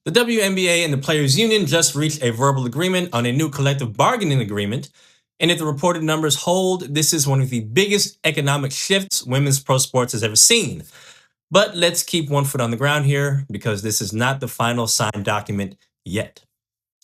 The WNBA and the Players Union just reached a verbal agreement on a new collective bargaining agreement, and if the reported numbers hold, this is one of the biggest economic shifts women's pro sports has ever seen. But let's keep one foot on the ground here because this is not the final signed document yet.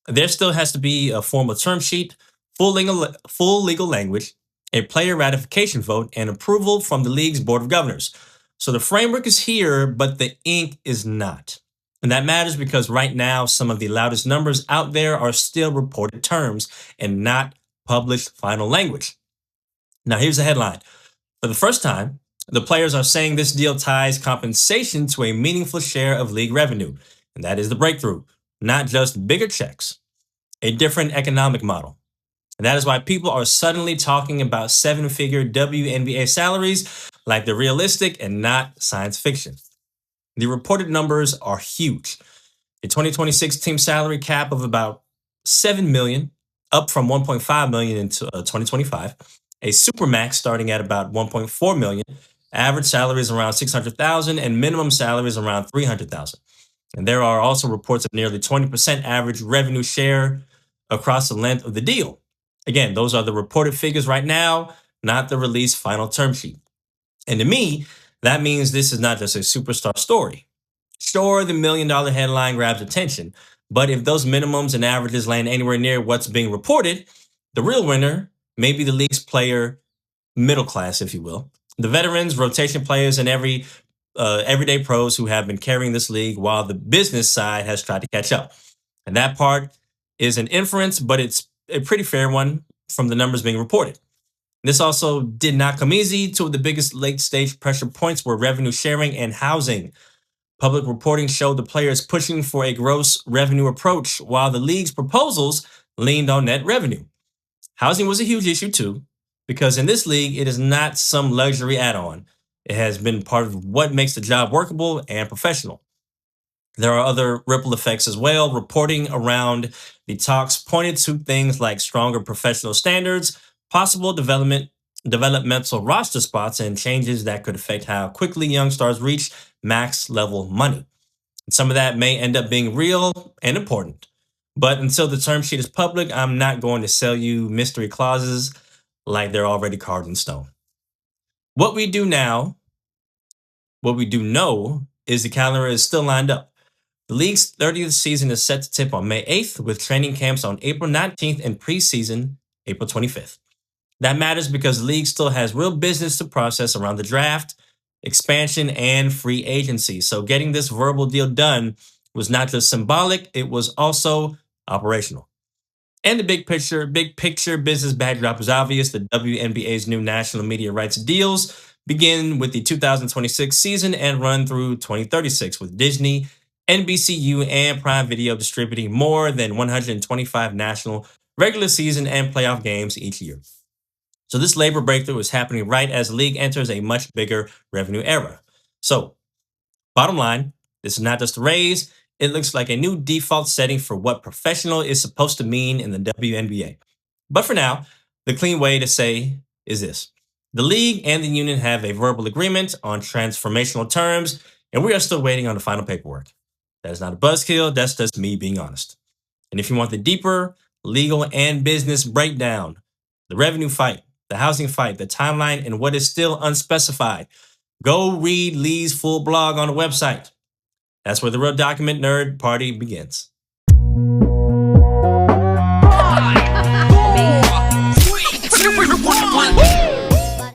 There still has to be a formal term sheet, full legal language, a player ratification vote, and approval from the league's board of governors. So the framework is here, but the ink is not. And that matters because right now, some of the loudest numbers out there are still reported terms and not published final language. Now, here's the headline. For the first time, the players are saying this deal ties compensation to a meaningful share of league revenue. And that is the breakthrough, not just bigger checks, a different economic model. And that is why people are suddenly talking about seven-figure WNBA salaries like they're realistic and not science fiction. The reported numbers are huge. A 2026 team salary cap of about $7 million, up from $1.5 million in 2025. A supermax starting at about $1.4 million. Average salaries around $600,000 and minimum salaries around $300,000. And there are also reports of nearly 20% average revenue share across the length of the deal. Again, those are the reported figures right now, not the released final term sheet. And to me, that means this is not just a superstar story. Sure, the $1 million headline grabs attention, but if those minimums and averages land anywhere near what's being reported, the real winner may be the league's player middle class, if you will. The veterans, rotation players, and everyday pros who have been carrying this league while the business side has tried to catch up. And that part is an inference, but it's a pretty fair one from the numbers being reported. This also did not come easy. Two of the biggest late-stage pressure points were revenue sharing and housing. Public reporting showed the players pushing for a gross revenue approach, while the league's proposals leaned on net revenue. Housing was a huge issue too, because in this league, it is not some luxury add-on. It has been part of what makes the job workable and professional. There are other ripple effects as well. Reporting around the talks pointed to things like stronger professional standards, possible developmental roster spots, and changes that could affect how quickly young stars reach max level money. And some of that may end up being real and important. But until the term sheet is public, I'm not going to sell you mystery clauses like they're already carved in stone. What we do know is the calendar is still lined up. The league's 30th season is set to tip on May 8th, with training camps on April 19th and preseason April 25th. That matters because the league still has real business to process around the draft, expansion, and free agency. So getting this verbal deal done was not just symbolic, it was also operational. And the big picture business backdrop is obvious. The WNBA's new national media rights deals begin with the 2026 season and run through 2036 with Disney, NBCU, and Prime Video distributing more than 125 national regular season and playoff games each year. So this labor breakthrough is happening right as the league enters a much bigger revenue era. So, bottom line, this is not just a raise. It looks like a new default setting for what professional is supposed to mean in the WNBA. But for now, the clean way to say is this. The league and the union have a verbal agreement on transformational terms, and we are still waiting on the final paperwork. That is not a buzzkill, that's just me being honest. And if you want the deeper legal and business breakdown, the revenue fight, the housing fight, the timeline, and what is still unspecified, go read Lee's full blog on the website. That's where the real document nerd party begins.